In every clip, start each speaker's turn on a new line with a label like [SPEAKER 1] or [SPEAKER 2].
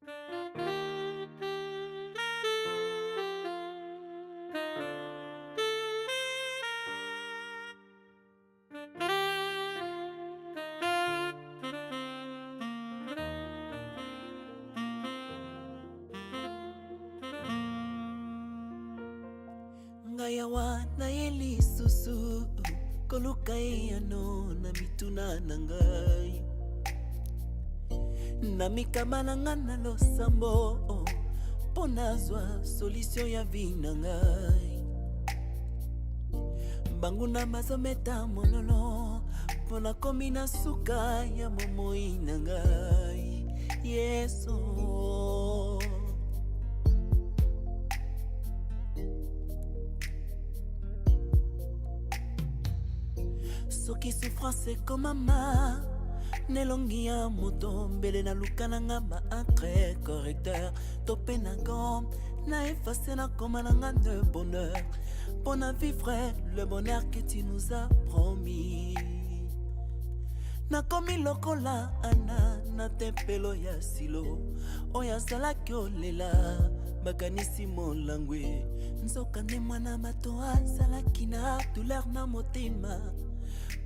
[SPEAKER 1] Ngayawa na elisusu kolukai ano na mituna nangai na mikamana ngana losambo ponazwa solution ya vina ngai banguna mazometa mololo pona komina suka ya momoi nangai Yesu soki souffrance comme mama nelongia moto mbele na lukana ngamba un trait correcteur topé na gom na effacé na comme na de bonheur pour na vivre le bonheur que tu nous as promis na komi lokola ana na tempelo ya silo oya sala kiolela makanisi molangwe nzoka ne mwana matoa sala kina douleur na motema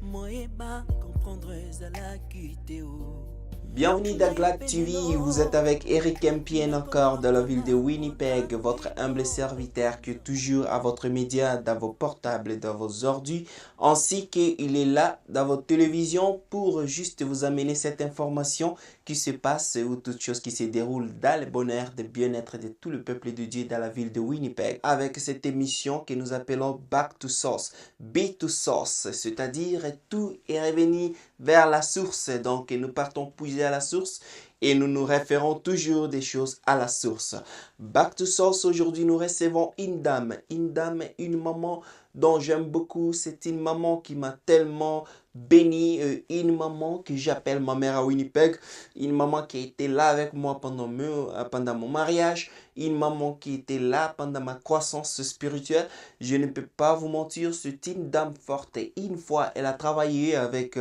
[SPEAKER 1] moeba comprendre zala kiteo.
[SPEAKER 2] Bienvenue dans Glad TV, vous êtes avec Eric Mpien encore de la ville de Winnipeg, votre humble serviteur qui est toujours à votre média, dans vos portables, dans vos ordis, ainsi qu'il est là dans votre télévision pour juste vous amener cette information qui se passe ou toute chose qui se déroule dans le bonheur, le bien-être de tout le peuple de Dieu dans la ville de Winnipeg. Avec cette émission que nous appelons Back to Source, Be to Source, c'est-à-dire tout est revenu vers la source. Donc nous partons puiser à la source et nous nous référons toujours des choses à la source. Back to Source, aujourd'hui nous recevons une dame, une maman dont j'aime beaucoup. C'est une maman qui m'a tellement béni, une maman que j'appelle ma mère à Winnipeg, une maman qui était là avec moi pendant mon mariage, une maman qui était là pendant ma croissance spirituelle. Je ne peux pas vous mentir, c'est une dame forte. Et une fois, elle a travaillé avec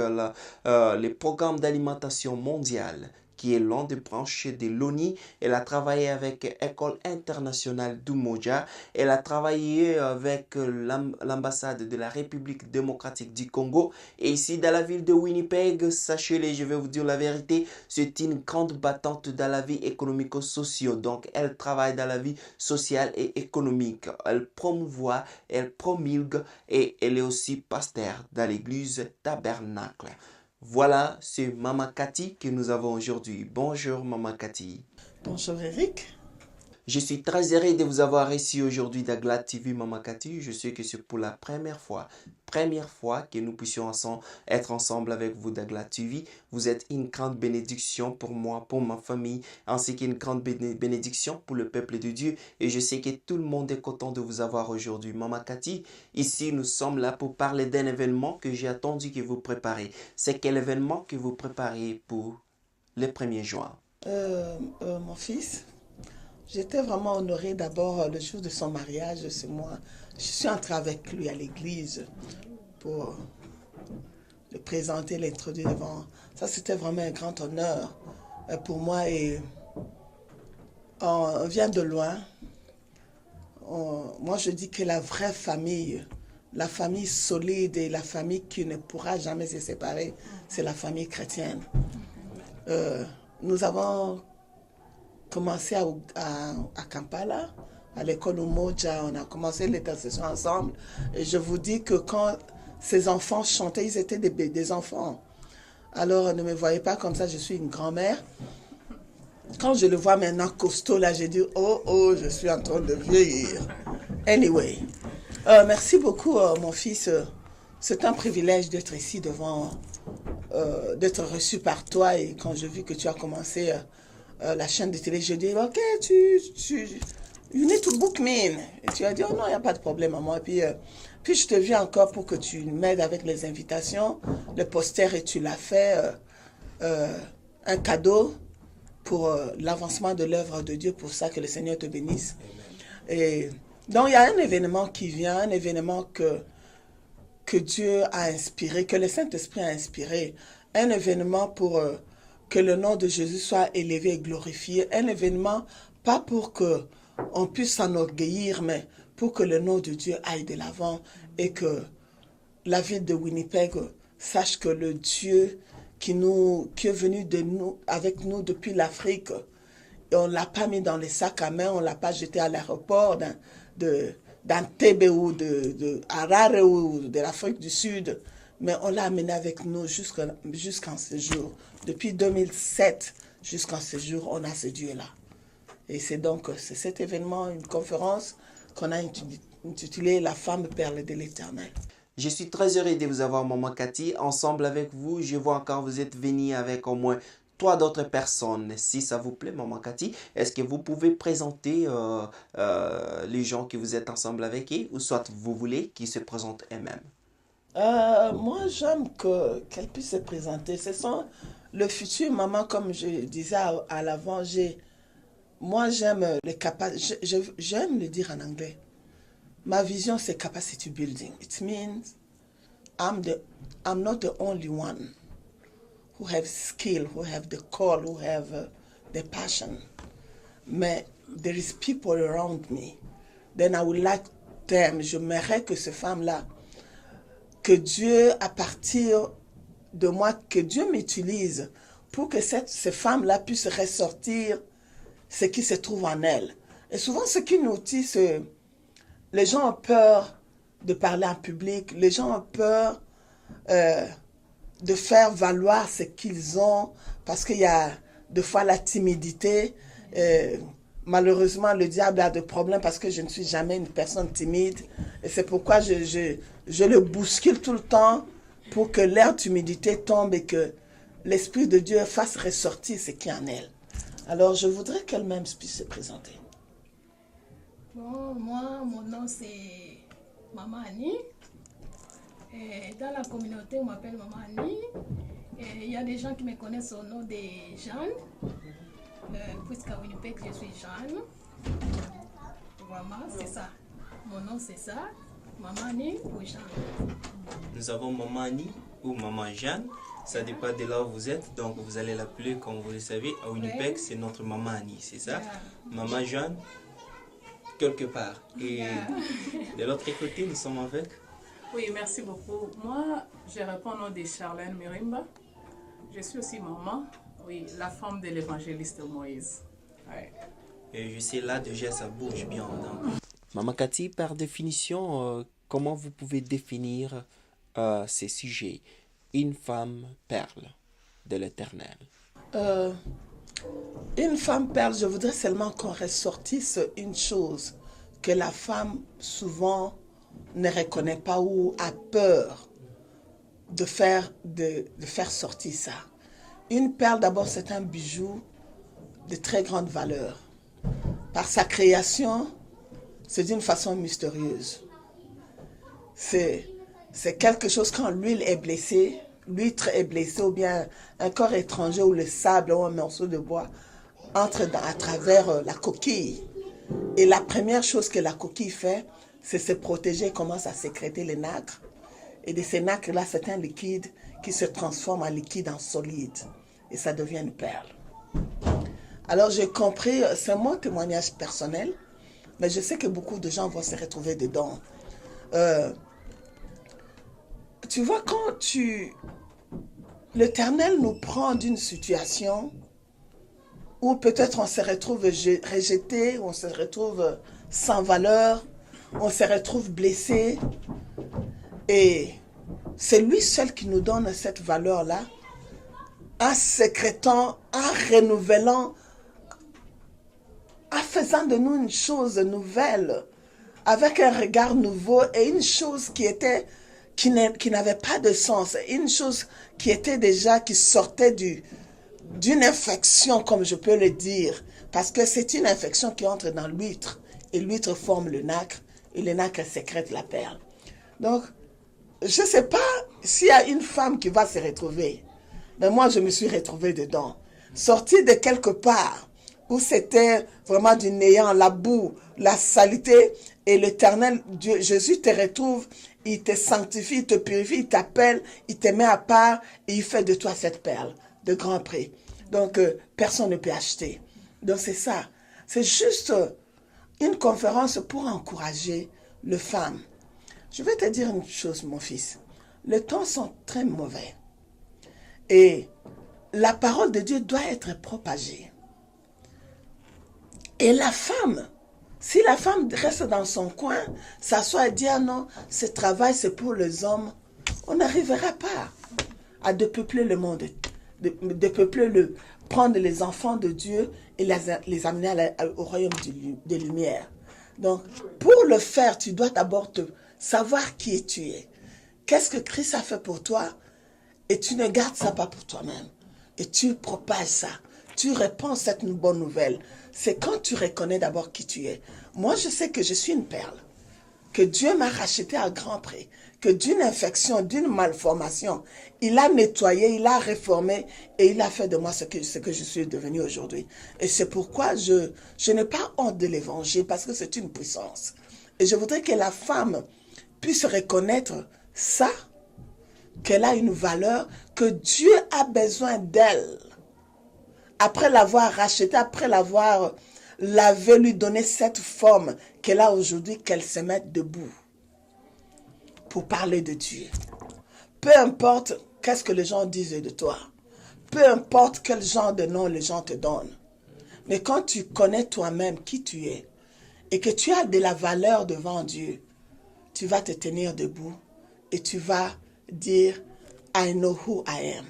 [SPEAKER 2] les programmes d'alimentation mondiale, qui est l'un des branches de l'ONU. Elle a travaillé avec l'École internationale d'Umoja. Elle a travaillé avec l'ambassade de la République démocratique du Congo. Et ici, dans la ville de Winnipeg, sachez-le, je vais vous dire la vérité, c'est une grande battante dans la vie économico-sociale. Donc, elle travaille dans la vie sociale et économique. Elle promouvoit, elle promulgue et elle est aussi pasteur dans l'église Tabernacle. Voilà, c'est Maman Cathy que nous avons aujourd'hui. Bonjour Maman Cathy.
[SPEAKER 3] Bonjour Eric.
[SPEAKER 2] Je suis très heureux de vous avoir ici aujourd'hui dans Glad TV Maman Cathy. Je sais que c'est pour la première fois que nous puissions être ensemble avec vous dans Glad TV. Vous êtes une grande bénédiction pour moi, pour ma famille, ainsi qu'une grande bénédiction pour le peuple de Dieu. Et je sais que tout le monde est content de vous avoir aujourd'hui. Maman Cathy, ici nous sommes là pour parler d'un événement que j'ai attendu que vous préparez. C'est quel événement que vous préparez pour le 1er juin?
[SPEAKER 3] Mon fils, j'étais vraiment honorée d'abord le jour de son mariage. C'est moi. Je suis entrée avec lui à l'église pour le présenter, l'introduire devant. Ça, c'était vraiment un grand honneur pour moi. Et on vient de loin. Moi, je dis que la vraie famille, la famille solide et la famille qui ne pourra jamais se séparer, c'est la famille chrétienne. Nous avons commencé à Kampala, à l'école Umoja, on a commencé l'intercession ensemble. Et je vous dis que quand ces enfants chantaient, ils étaient des enfants. Alors ne me voyez pas comme ça, je suis une grand-mère. Quand je le vois maintenant costaud, là, j'ai dit, oh, je suis en train de vieillir. Anyway, merci beaucoup, mon fils. C'est un privilège d'être ici devant, d'être reçu par toi. Et quand j'ai vu que tu as commencé la chaîne de télé, je dis, ok, you need to book me in. Et tu as dit, oh non, il n'y a pas de problème à moi. Et puis je te viens encore pour que tu m'aides avec les invitations, le poster, et tu l'as fait un cadeau pour l'avancement de l'œuvre de Dieu, pour ça que le Seigneur te bénisse. Et donc il y a un événement qui vient, un événement que Dieu a inspiré, que le Saint-Esprit a inspiré, un événement pour que le nom de Jésus soit élevé et glorifié. Un événement, pas pour qu'on puisse s'enorgueillir, mais pour que le nom de Dieu aille de l'avant et que la ville de Winnipeg sache que le Dieu qui est venu avec nous depuis l'Afrique, et on ne l'a pas mis dans les sacs à main, on ne l'a pas jeté à l'aéroport d'Entebbe ou de Harare ou de l'Afrique du Sud, mais on l'a amené avec nous jusqu'en ce jour. Depuis 2007 jusqu'en ce jour, on a ce Dieu-là. Et c'est cet événement, une conférence qu'on a intitulée « La femme perle de l'Éternel ».
[SPEAKER 2] Je suis très heureux de vous avoir, Maman Cathy. Ensemble avec vous, je vois encore vous êtes venus avec au moins 3 d'autres personnes. Si ça vous plaît, Maman Cathy, est-ce que vous pouvez présenter les gens que vous êtes ensemble avec eux, ou soit vous voulez qu'ils se présentent eux-mêmes?
[SPEAKER 3] Moi, j'aime qu'elles puissent se présenter. Ce sont le futur maman, comme je disais à l'avant. Moi, j'aime j'aime le dire en anglais. Ma vision, c'est capacity building. It means I'm not the only one who have skill, who have the call, who have the passion. But there is people around me. Then I would like them. Je m'aimerais que ces femmes-là, que Dieu, à partir de moi, que Dieu m'utilise pour que ces femmes-là puissent ressortir ce qui se trouve en elles. Et souvent, ce qui nous dit, c'est les gens ont peur de parler en public, les gens ont peur de faire valoir ce qu'ils ont, parce qu'il y a des fois la timidité. Malheureusement, le diable a des problèmes parce que je ne suis jamais une personne timide. Et c'est pourquoi je le bouscule tout le temps pour que leur timidité tombe et que l'Esprit de Dieu fasse ressortir ce qui est en elle. Alors, je voudrais qu'elle-même puisse se présenter.
[SPEAKER 4] Bon, moi, mon nom c'est Maman Annie. Et dans la communauté, on m'appelle Maman Annie. Il y a des gens qui me connaissent au nom de Jeanne. Puisqu'à Winnipeg, je suis Jeanne. Vraiment, c'est ça. Mon nom c'est ça. Maman Annie ou Jeanne.
[SPEAKER 2] Nous avons Maman Annie ou Maman Jeanne. Ça dépend de là où vous êtes. Donc, vous allez l'appeler comme vous le savez. À Winnipeg, c'est notre Maman Annie, c'est ça? Maman Jeanne, quelque part. Et de l'autre côté, nous sommes avec...
[SPEAKER 5] Oui, merci beaucoup. Moi, je réponds au nom de Charlène Mirimba. Je suis aussi maman, oui, la femme de l'évangéliste Moïse. Ouais.
[SPEAKER 2] Et je sais là, déjà, ça bouge bien. Donc. Maman Cathy, par définition, comment vous pouvez définir ces sujets? Une femme perle de l'Éternel.
[SPEAKER 3] Une femme perle, je voudrais seulement qu'on ressortisse une chose que la femme souvent ne reconnaît pas ou a peur de faire sortir ça. Une perle, d'abord, c'est un bijou de très grande valeur. Par sa création, c'est d'une façon mystérieuse. C'est quelque chose quand l'huile est blessée, l'huître est blessée ou bien un corps étranger ou le sable ou un morceau de bois entre à travers la coquille. Et la première chose que la coquille fait, c'est se protéger, commence à sécréter les nacres. Et de ces nacres-là, c'est un liquide qui se transforme en liquide en solide. Et ça devient une perle. Alors j'ai compris, c'est mon témoignage personnel, mais je sais que beaucoup de gens vont se retrouver dedans. Tu vois, quand l'Éternel nous prend d'une situation où peut-être on se retrouve rejeté, on se retrouve sans valeur, on se retrouve blessé. Et c'est lui seul qui nous donne cette valeur-là, en sécrétant, en renouvelant, en faisant de nous une chose nouvelle, avec un regard nouveau et une chose qui n'avait pas de sens, une chose qui sortait d'une infection, comme je peux le dire, parce que c'est une infection qui entre dans l'huître, et l'huître forme le nacre, et le nacre sécrète la perle. Donc, je ne sais pas s'il y a une femme qui va se retrouver, mais moi je me suis retrouvée dedans, sortie de quelque part, où c'était vraiment du néant, la boue, la saleté, et l'Éternel, Dieu, Jésus te retrouve, il te sanctifie, il te purifie, il t'appelle, il te met à part, et il fait de toi cette perle de grand prix. Donc, personne ne peut acheter. Donc, c'est ça. C'est juste une conférence pour encourager les femmes. Je vais te dire une chose, mon fils. Les temps sont très mauvais. Et la parole de Dieu doit être propagée. Et la femme, si la femme reste dans son coin, s'assoit et dit, ah non, ce travail c'est pour les hommes, on n'arrivera pas à dépeupler le monde, prendre les enfants de Dieu et les amener au royaume des lumières. Donc, pour le faire, tu dois d'abord savoir qui tu es. Qu'est-ce que Christ a fait pour toi? Et tu ne gardes ça pas pour toi-même. Et tu propages ça. Tu répands cette bonne nouvelle. C'est quand tu reconnais d'abord qui tu es. Moi, je sais que je suis une perle. Que Dieu m'a racheté à grand prix. Que d'une infection, d'une malformation, il a nettoyé, il a réformé et il a fait de moi ce que je suis devenue aujourd'hui. Et c'est pourquoi je n'ai pas honte de l'évangile parce que c'est une puissance. Et je voudrais que la femme puisse reconnaître ça, qu'elle a une valeur, que Dieu a besoin d'elle. Après l'avoir rachetée, après l'avoir lavé, lui donner cette forme qu'elle a aujourd'hui, qu'elle se mette debout pour parler de Dieu. Peu importe qu'est-ce que les gens disent de toi. Peu importe quel genre de nom les gens te donnent. Mais quand tu connais toi-même qui tu es et que tu as de la valeur devant Dieu, tu vas te tenir debout et tu vas dire « I know who I am ».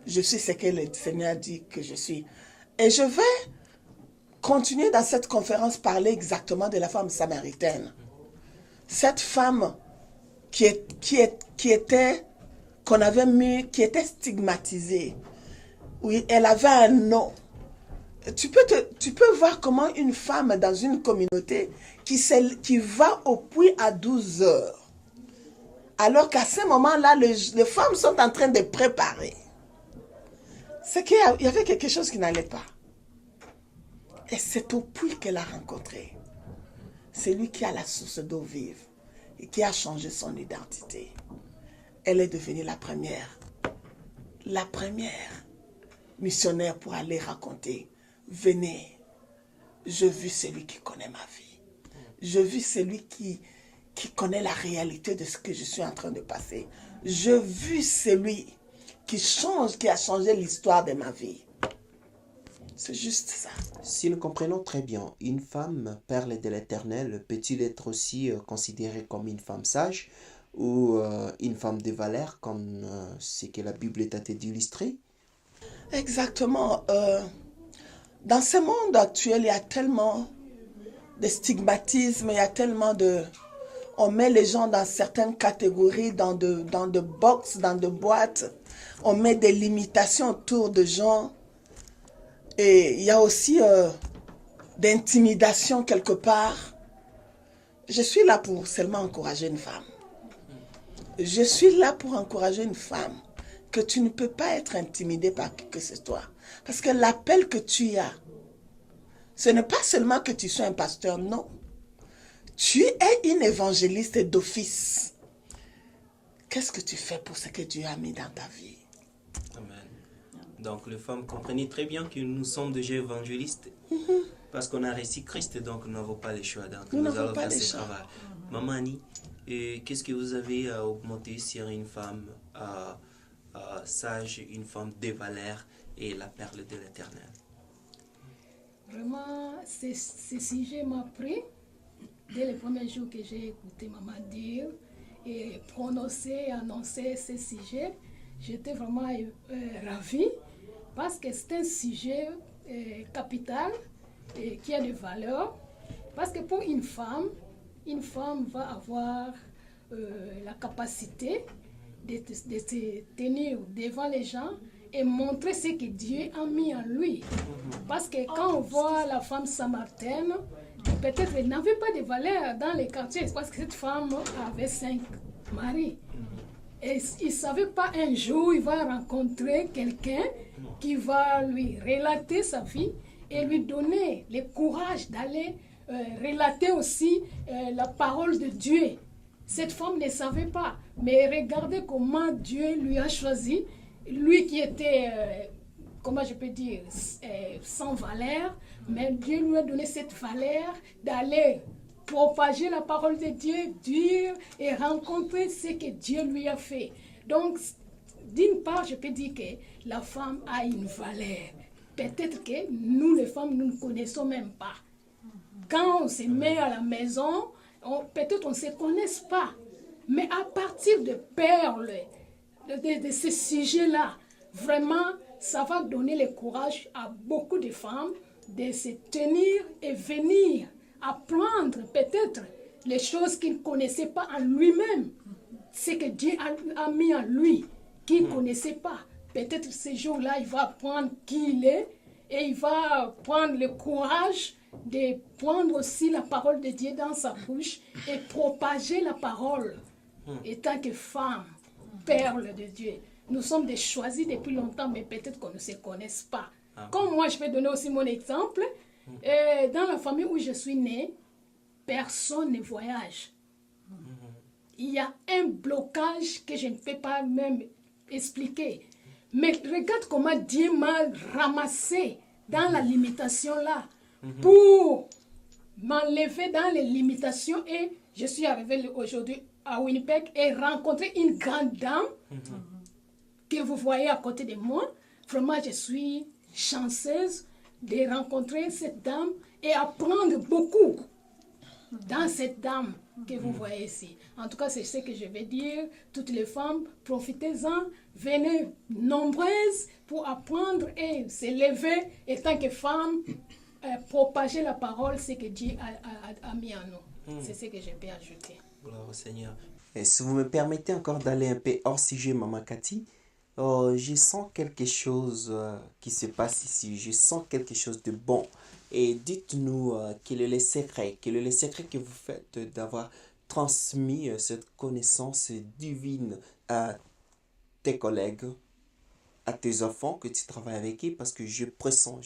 [SPEAKER 3] Je suis ce que le Seigneur dit que je suis. Et je vais continuer dans cette conférence parler exactement de la femme samaritaine. Cette femme qui était stigmatisée. Oui, elle avait un nom. Tu peux voir comment une femme dans une communauté qui va au puits à 12 heures. Alors qu'à ce moment-là, les femmes sont en train de préparer. C'est qu'il y avait quelque chose qui n'allait pas. Et c'est au puits qu'elle a rencontré. C'est lui qui a la source d'eau vive et qui a changé son identité. Elle est devenue la première missionnaire pour aller raconter. Venez, je vis celui qui connaît ma vie. Je vis celui qui connaît la réalité de ce que je suis en train de passer. Je vis celui qui a changé l'histoire de ma vie. C'est juste ça.
[SPEAKER 2] Si nous comprenons très bien, une femme, perle de l'Éternel, peut-il être aussi considérée comme une femme sage ou une femme de valeur, comme ce que la Bible est à t'illustrer?
[SPEAKER 3] Exactement. Dans ce monde actuel, il y a tellement de stigmatisme, il y a tellement de... On met les gens dans certaines catégories, dans de box, dans de boîtes. On met des limitations autour de gens. Et il y a aussi d'intimidation quelque part. Je suis là pour seulement encourager une femme. Je suis là pour encourager une femme. Que tu ne peux pas être intimidé par qui que ce soit. Parce que l'appel que tu as, ce n'est pas seulement que tu sois un pasteur, non. Tu es une évangéliste d'office. Qu'est-ce que tu fais pour ce que Dieu a mis dans ta vie?
[SPEAKER 6] Amen. Donc les femmes, comprenez très bien que nous sommes déjà évangélistes. Parce qu'on a reçu Christ, donc nous n'avons pas le choix. Donc nous allons faire ce travail. Maman Annie, qu'est-ce que vous avez à augmenter sur une femme sage, une femme de valeur et la perle de l'Éternel?
[SPEAKER 4] Vraiment, ce sujet m'a pris dès le premier jour que j'ai écouté maman dire et prononcer, annoncer ce sujet. J'étais vraiment ravie parce que c'est un sujet capital et qui a de valeur. Parce que pour une femme va avoir la capacité de se tenir devant les gens et montrer ce que Dieu a mis en lui. Parce que quand on voit la femme samaritaine, peut-être elle n'avait pas de valeur dans les quartiers, parce que cette femme avait 5 maris. Et il ne savait pas un jour, il va rencontrer quelqu'un qui va lui relater sa vie et lui donner le courage d'aller relater aussi la parole de Dieu. Cette femme ne savait pas, mais regardez comment Dieu lui a choisi, lui qui était comment je peux dire, sans valeur, mais Dieu lui a donné cette valeur d'aller propager la parole de Dieu, dire et rencontrer ce que Dieu lui a fait. Donc, d'une part, je peux dire que la femme a une valeur. Peut-être que nous, les femmes, nous ne connaissons même pas. Quand on se met à la maison, peut-être on ne se connaît pas. Mais à partir de perles, de ces sujets-là, vraiment, ça va donner le courage à beaucoup de femmes de se tenir et venir apprendre peut-être les choses qu'ils ne connaissaient pas en lui-même. Ce que Dieu a mis en lui, qu'il ne connaissait pas. Peut-être ce jour-là, il va apprendre qui il est et il va prendre le courage de prendre aussi la parole de Dieu dans sa bouche et propager la parole. Étant que femme, perle de Dieu. Nous sommes des choisis depuis longtemps, mais peut-être qu'on ne se connaisse pas. Comme moi, je vais donner aussi mon exemple. Dans la famille où je suis née, personne ne voyage. Il y a un blocage que je ne peux pas même expliquer. Mais regarde comment Dieu m'a ramassé dans la limitation là pour m'enlever dans les limitations et je suis arrivée aujourd'hui à Winnipeg et rencontrer une grande dame que vous voyez à côté de moi. Vraiment, je suis chanceuse de rencontrer cette dame et apprendre beaucoup dans cette dame que vous voyez ici. En tout cas, c'est ce que je vais dire. Toutes les femmes, profitez-en, venez nombreuses pour apprendre et s'élever et tant que femme, propager la parole, c'est que Dieu a mis en nous. C'est ce que je peux ajouter.
[SPEAKER 6] Gloire au Seigneur.
[SPEAKER 2] Et si vous me permettez encore d'aller un peu hors sujet, Maman Cathy, je sens quelque chose qui se passe ici. Je sens quelque chose de bon. Et dites-nous quel est le secret que vous faites d'avoir transmis cette connaissance divine à tes collègues, à tes enfants que tu travailles avec eux, parce que je pressens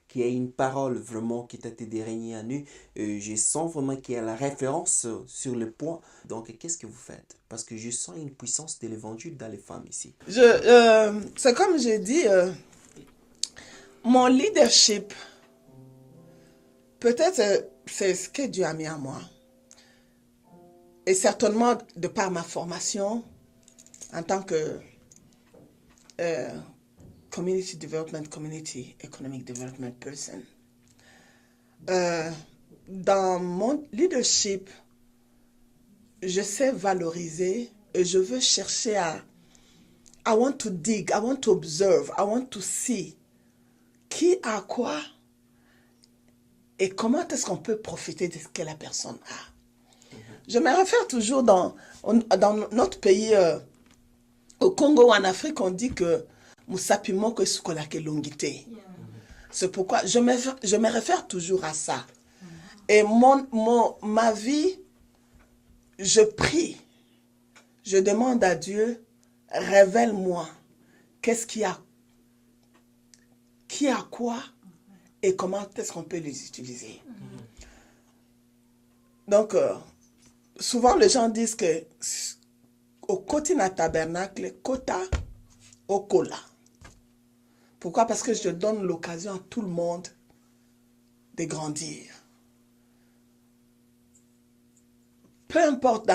[SPEAKER 2] qu'il y a une parole vraiment qui t'a été dérainée à nous. Je sens vraiment qu'il y a la référence sur le point. Donc, qu'est-ce que vous faites? Parce que je sens une puissance de l'évangile dans les femmes ici.
[SPEAKER 3] C'est comme j'ai dit, mon leadership, peut-être c'est ce que Dieu a mis en moi. Et certainement, de par ma formation, en tant que Community Development, Community Economic Development Person, dans mon leadership, je sais valoriser et je veux chercher I want to dig, I want to observe, I want to see qui a quoi et comment est-ce qu'on peut profiter de ce que la personne a. Je me réfère toujours dans notre pays, au Congo ou en Afrique, on dit que Moussapimo que Soukola ke longité. C'est pourquoi je me réfère toujours à ça. Et ma vie, je prie, je demande à Dieu, révèle-moi qu'est-ce qu'il y a, qui a quoi et comment est-ce qu'on peut les utiliser. Donc, souvent les gens disent que au côté na tabernacle, kota au kola. Pourquoi? Parce que je donne l'occasion à tout le monde de grandir. Peu importe,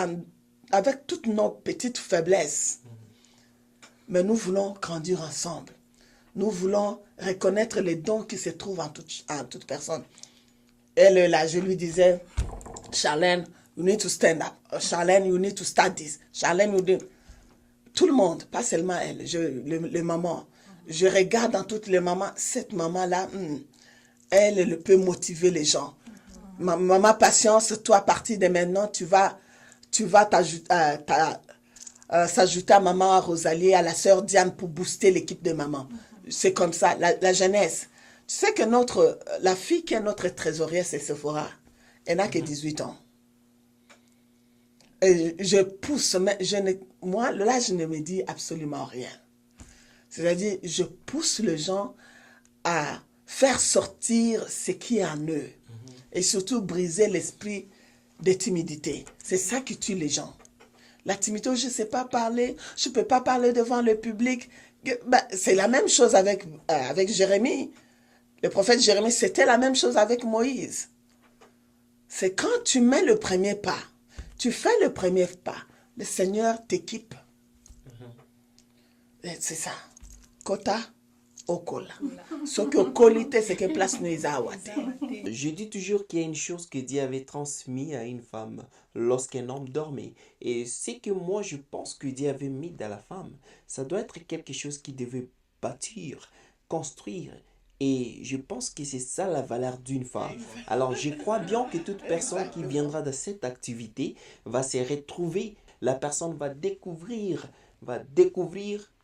[SPEAKER 3] avec toutes nos petites faiblesses, mais nous voulons grandir ensemble. Nous voulons reconnaître les dons qui se trouvent en toute personne. Elle, là, je lui disais, Charlène, you need to stand up. Charlène, you need to start this. Charlène, you need... Tout le monde, pas seulement elle, les mamans. Je regarde dans toutes les mamans, cette maman-là, elle peut motiver les gens. Maman patience, toi, à partir de maintenant, tu vas s'ajouter à maman Rosalie, à la sœur Diane pour booster l'équipe de maman. C'est comme ça, la jeunesse. Tu sais que la fille qui est notre trésorière, c'est Sephora. Elle n'a que 18 ans. Et je pousse, mais moi, là, je ne me dis absolument rien. C'est-à-dire, je pousse les gens à faire sortir ce qui est en eux. Et surtout, briser l'esprit de timidité. C'est ça qui tue les gens. La timidité, je ne sais pas parler, je ne peux pas parler devant le public. C'est la même chose avec Jérémie. Le prophète Jérémie, c'était la même chose avec Moïse. C'est quand tu mets le premier pas, tu fais le premier pas, le Seigneur t'équipe. C'est ça. Kota okola. Ce que kolite, c'est que place nous awate.
[SPEAKER 2] Je dis toujours qu'il y a une chose que Dieu avait transmise à une femme lorsqu'un homme dormait. Et c'est que moi, je pense que Dieu avait mis dans la femme. Ça doit être quelque chose qui devait bâtir, construire. Et je pense que c'est ça la valeur d'une femme. Alors, je crois bien que toute personne qui viendra de cette activité va se retrouver. La personne va découvrir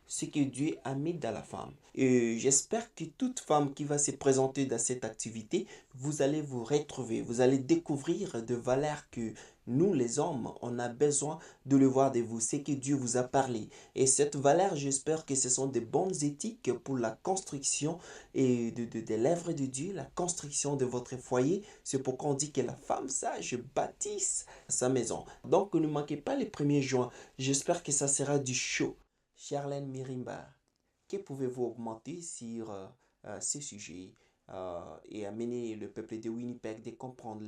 [SPEAKER 2] ce que Dieu a mis dans la femme. Et j'espère que toute femme qui va se présenter dans cette activité, vous allez vous retrouver, vous allez découvrir de valeurs que nous, les hommes, on a besoin de le voir de vous, c'est que Dieu vous a parlé. Et cette valeur, j'espère que ce sont des bonnes éthiques pour la construction et de l'œuvre de Dieu, la construction de votre foyer. C'est pourquoi on dit que la femme sage bâtisse sa maison. Donc, ne manquez pas les 1er juin. J'espère que ça sera du show. Charlène Mirimba, que pouvez-vous augmenter sur ce sujet et amener le peuple de Winnipeg de comprendre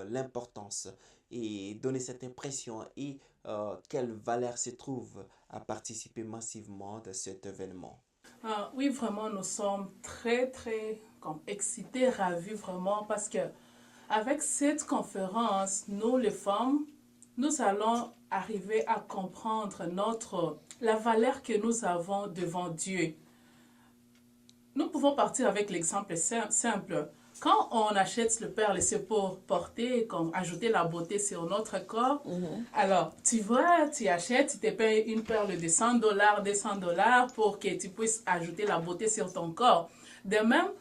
[SPEAKER 2] l'importance et donner cette impression et quelle valeur se trouve à participer massivement de cet événement?
[SPEAKER 5] Oui, vraiment, nous sommes très excités, ravis vraiment parce que avec cette conférence, nous les femmes, nous allons arriver à comprendre la valeur que nous avons devant Dieu. Nous pouvons partir avec l'exemple simple. Quand on achète le perle, c'est pour porter, comme ajouter la beauté sur notre corps. Alors, tu vois, tu achètes, tu te payes une perle de $100, $200 pour que tu puisses ajouter la beauté sur ton corps. De même,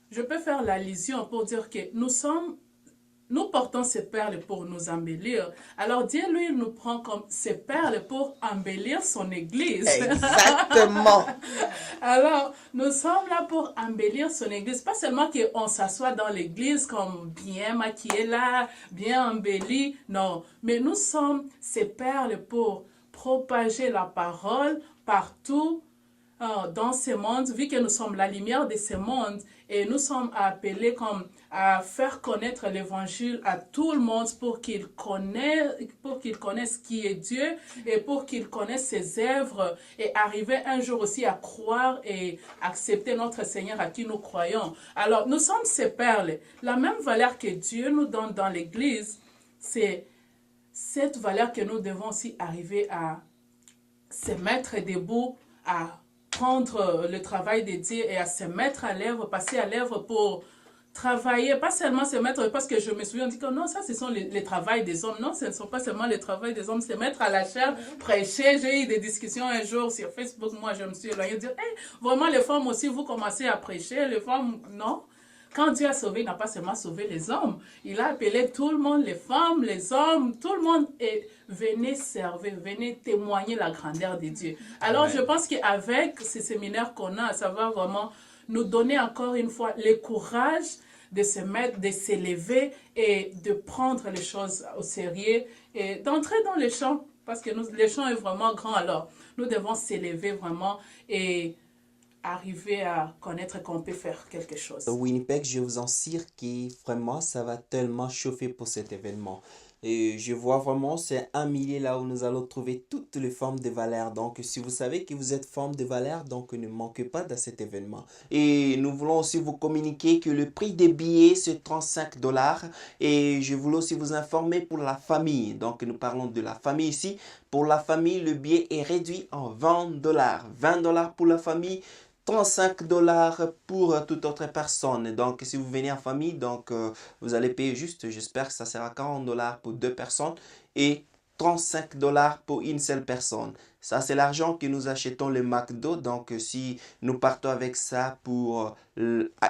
[SPEAKER 5] je peux faire l'allusion pour dire que nous portons ces perles pour nous embellir. Alors Dieu, lui, nous prend comme ces perles pour embellir son église.
[SPEAKER 3] Exactement.
[SPEAKER 5] Alors, nous sommes là pour embellir son église. Pas seulement qu'on s'assoit dans l'église comme bien maquillé là, bien embelli. Non, mais nous sommes ces perles pour propager la parole partout dans ce monde, vu que nous sommes la lumière de ce monde et nous sommes appelés comme à faire connaître l'évangile à tout le monde pour qu'ils connaissent qui est Dieu et pour qu'ils connaissent ses œuvres et arriver un jour aussi à croire et accepter notre Seigneur à qui nous croyons. Alors, nous sommes ces perles. La même valeur que Dieu nous donne dans l'Église, c'est cette valeur que nous devons aussi arriver à se mettre debout, à prendre le travail de Dieu et à se mettre à l'œuvre, passer à l'œuvre pour travailler, pas seulement se mettre, parce que je me souviens, on dit que non, ça ce sont les travails des hommes. Non, ce ne sont pas seulement les travails des hommes, se mettre à la chair, prêcher. J'ai eu des discussions un jour sur Facebook, moi je me suis éloignée, dire, hey, vraiment les femmes aussi, vous commencez à prêcher, les femmes, non. Quand Dieu a sauvé, il n'a pas seulement sauvé les hommes, il a appelé tout le monde, les femmes, les hommes, tout le monde, et venez servir, venez témoigner la grandeur de Dieu. Alors je pense qu'avec ces séminaires qu'on a, ça va vraiment nous donner encore une fois le courage de se mettre, de s'élever et de prendre les choses au sérieux et d'entrer dans les champs, parce que les champs est vraiment grand, alors nous devons s'élever vraiment et arriver à connaître qu'on peut faire quelque chose.
[SPEAKER 2] Winnipeg, je vous assure que vraiment ça va tellement chauffer pour cet événement. Et je vois vraiment, c'est un millier là où nous allons trouver toutes les formes de valeur. Donc, si vous savez que vous êtes forme de valeur, donc ne manquez pas de cet événement. Et nous voulons aussi vous communiquer que le prix des billets, c'est $35. Et je voulais aussi vous informer pour la famille. Donc, nous parlons de la famille ici. Pour la famille, le billet est réduit en $20. $20 pour la famille. $35 pour toute autre personne. Donc, si vous venez en famille, donc vous allez payer juste, j'espère que ça sera $40 pour 2 personnes et $35 pour une seule personne. Ça, c'est l'argent que nous achetons le McDo. Donc, si nous partons avec ça pour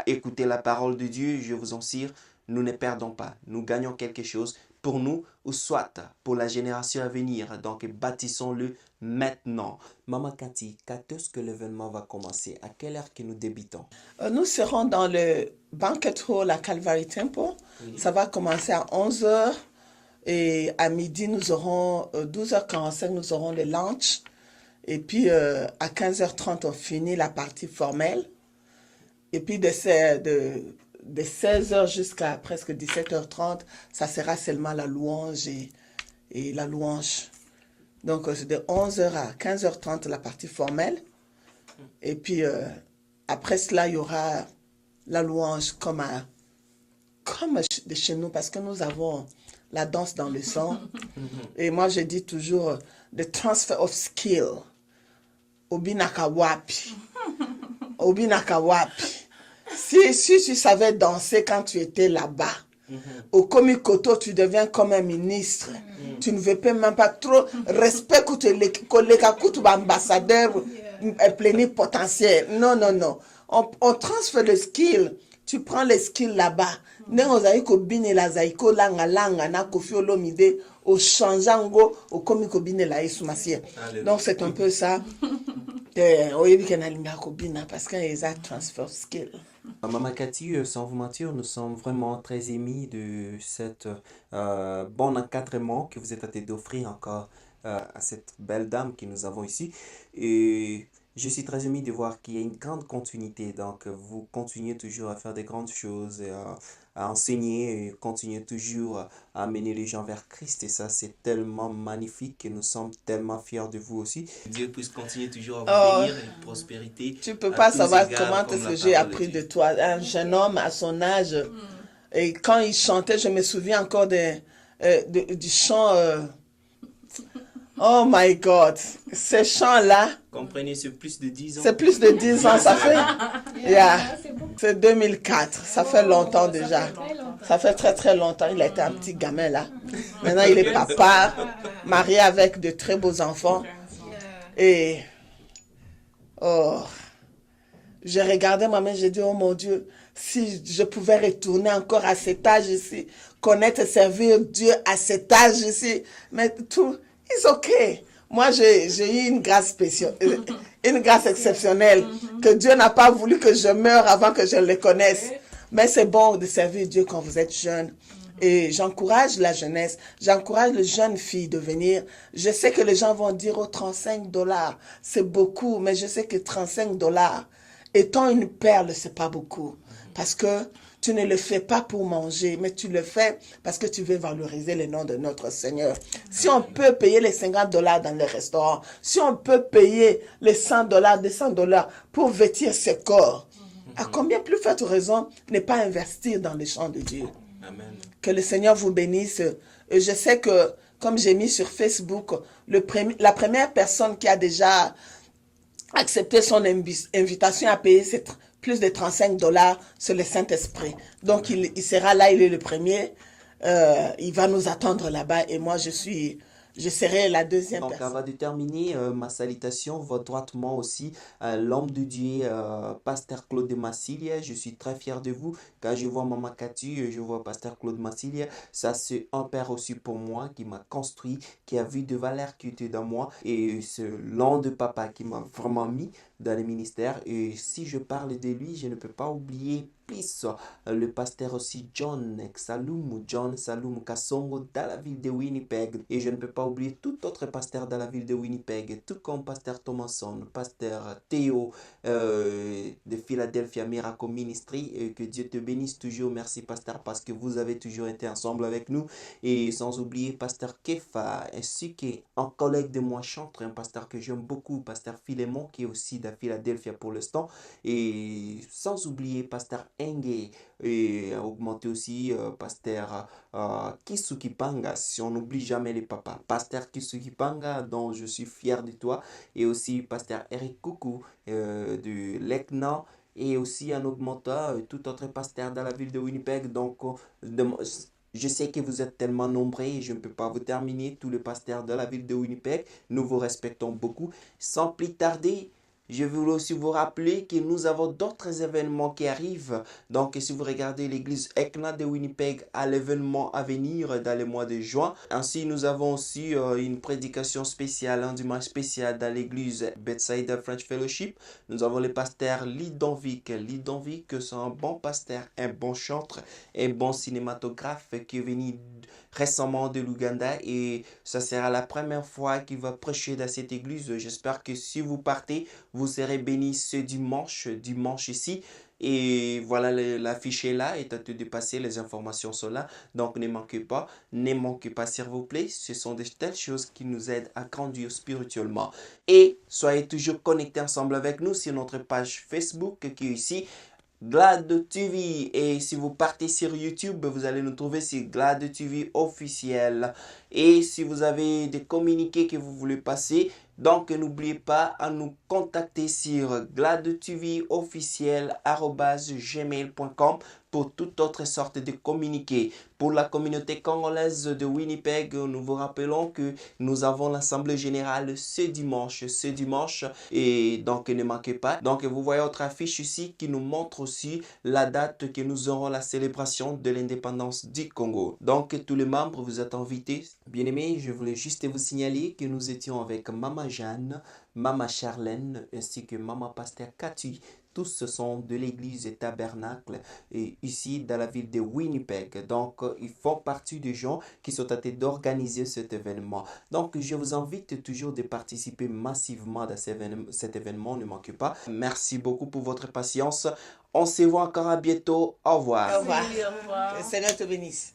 [SPEAKER 2] écouter la parole de Dieu, je vous assure, nous ne perdons pas. Nous gagnons quelque chose pour nous ou soit pour la génération à venir. Donc, bâtissons-le maintenant. Maman Cathy, quand est-ce que l'événement va commencer? À quelle heure que nous débutons?
[SPEAKER 3] Nous serons dans le Banquet Hall à Calvary Temple. Oui. Ça va commencer à 11h et à midi, nous aurons 12h45, nous aurons le lunch. Et puis, à 15h30, on finit la partie formelle. Et puis, de 16h jusqu'à presque 17h30, ça sera seulement la louange et la louange. Donc, c'est de 11h à 15h30, la partie formelle. Et puis, après cela, il y aura la louange comme de chez nous, parce que nous avons la danse dans le sang. Et moi, je dis toujours, the transfer of skill. Obinaka wapi. Obinaka wapi. Si tu savais danser quand tu étais là-bas, au Komikoto, tu deviens comme un ministre. Tu ne veux même pas trop respect que tu ambassadeur plénipotentiaire. Non, non, non. On transfère le skill. Tu prends les skills là-bas. Donc c'est un peu ça. Parce qu'ils ont transfer skill.
[SPEAKER 2] Maman Cathy, sans vous mentir, nous sommes vraiment très émis de cette bon encadrement que vous êtes allé d'offrir encore à cette belle dame que nous avons ici. Et je suis très ému de voir qu'il y a une grande continuité. Donc, vous continuez toujours à faire des grandes choses, et à enseigner, et continuez toujours à amener les gens vers Christ. Et ça, c'est tellement magnifique et nous sommes tellement fiers de vous aussi.
[SPEAKER 6] Dieu puisse continuer toujours à vous bénir et prospérité.
[SPEAKER 3] Tu ne peux pas savoir comment est-ce que j'ai appris de toi. Un jeune homme à son âge, et quand il chantait, je me souviens encore du chant... Oh my God, ces chants-là...
[SPEAKER 6] Comprenez, c'est plus de 10 ans.
[SPEAKER 3] C'est plus de 10 ans, ça fait... C'est 2004, ça fait longtemps déjà. Ça fait très très longtemps, il a été un petit gamin là. Maintenant, il est papa, marié avec de très beaux enfants. Et... Oh... J'ai regardé ma main, j'ai dit, oh mon Dieu, si je pouvais retourner encore à cet âge ici, connaître et servir Dieu à cet âge ici, mais tout... C'est ok. Moi, j'ai eu une grâce spéciale, une grâce exceptionnelle, que Dieu n'a pas voulu que je meure avant que je le connaisse. Mais c'est bon de servir Dieu quand vous êtes jeune. Et j'encourage la jeunesse, j'encourage les jeunes filles de venir. Je sais que les gens vont dire, oh, $35, c'est beaucoup, mais je sais que $35, étant une perle, c'est pas beaucoup. Parce que tu ne le fais pas pour manger, mais tu le fais parce que tu veux valoriser le nom de notre Seigneur. Si on peut payer les $50 dans le restaurant, si on peut payer les $100, $200 pour vêtir ses corps, à combien plus forte raison ne pas investir dans les champs de Dieu?
[SPEAKER 6] Amen.
[SPEAKER 3] Que le Seigneur vous bénisse. Et je sais que, comme j'ai mis sur Facebook, la première personne qui a déjà accepté son invitation à payer plus de $35, c'est le Saint-Esprit. Donc, il sera là, il est le premier. Il va nous attendre là-bas et moi, je serai la deuxième personne.
[SPEAKER 2] Donc, avant de terminer, ma salutation va droitement aussi à l'homme de Dieu, Pasteur Claude Massilia. Je suis très fier de vous. Quand je vois Maman Cathy, je vois Pasteur Claude Massilia. Ça, c'est un père aussi pour moi qui m'a construit, qui a vu de valeurs qui étaient dans moi. Et c'est l'homme de papa qui m'a vraiment mis dans le ministère. Et si je parle de lui, je ne peux pas oublier le pasteur aussi John Saloum Kassongo dans la ville de Winnipeg. Et je ne peux pas oublier tout autre pasteur dans la ville de Winnipeg, tout comme pasteur Thomason, pasteur Théo de Philadelphia Miracle Ministry. Et que Dieu te bénisse toujours. Merci pasteur parce que vous avez toujours été ensemble avec nous. Et sans oublier pasteur Kefa ainsi qu'un collègue de moi chanteur, un pasteur que j'aime beaucoup, pasteur Philémon qui est aussi de Philadelphia pour l'instant. Et sans oublier pasteur Enge et augmenter aussi pasteur Kisuki Panga, si on n'oublie jamais les papas, pasteur Kisuki Panga dont je suis fier de toi, et aussi pasteur Eric Coucou de l'ECNA, et aussi un augmentant tout autre pasteur dans la ville de Winnipeg. Donc je sais que vous êtes tellement nombreux et je ne peux pas vous terminer tous les pasteurs de la ville de Winnipeg. Nous vous respectons beaucoup. Sans plus tarder, Je voulais aussi vous rappeler que nous avons d'autres événements qui arrivent. Donc, si vous regardez l'église Ekna de Winnipeg à l'événement à venir dans le mois de juin. Ainsi, nous avons aussi une prédication spéciale, un dimanche spécial dans l'église Bethsaida French Fellowship. Nous avons le pasteur Lidonvic. Lidonvic, c'est un bon pasteur, un bon chanteur, un bon cinématographe qui est venu récemment de l'Ouganda et ça sera la première fois qu'il va prêcher dans cette église. J'espère que si vous partez, vous serez bénis ce dimanche ici. Et voilà, l'affiche est là, est à te dépasser, les informations sont là. Donc ne manquez pas s'il vous plaît. Ce sont de telles choses qui nous aident à grandir spirituellement. Et soyez toujours connectés ensemble avec nous sur notre page Facebook qui est ici. Glad TV, et si vous partez sur YouTube, vous allez nous trouver sur Glad TV officiel. Et si vous avez des communiqués que vous voulez passer, donc n'oubliez pas à nous contacter sur gladtvofficiel@gmail.com pour toute autre sorte de communiqués. Pour la communauté congolaise de Winnipeg, nous vous rappelons que nous avons l'assemblée générale ce dimanche, et donc ne manquez pas. Donc vous voyez votre affiche ici qui nous montre aussi la date que nous aurons la célébration de l'indépendance du Congo. Donc tous les membres, vous êtes invités. Bien aimés, je voulais juste vous signaler que nous étions avec Maman Jeanne, Maman Charlène ainsi que Maman Pasteur Cathy. Tous ce sont de l'église Tabernacle et ici dans la ville de Winnipeg. Donc, ils font partie des gens qui sont tentés d'organiser cet événement. Donc, je vous invite toujours de participer massivement dans cet événement. Ne manquez pas. Merci beaucoup pour votre patience. On se voit encore à bientôt. Au revoir.
[SPEAKER 3] Au revoir.
[SPEAKER 5] Oui, au revoir.
[SPEAKER 3] Que le Seigneur te bénisse.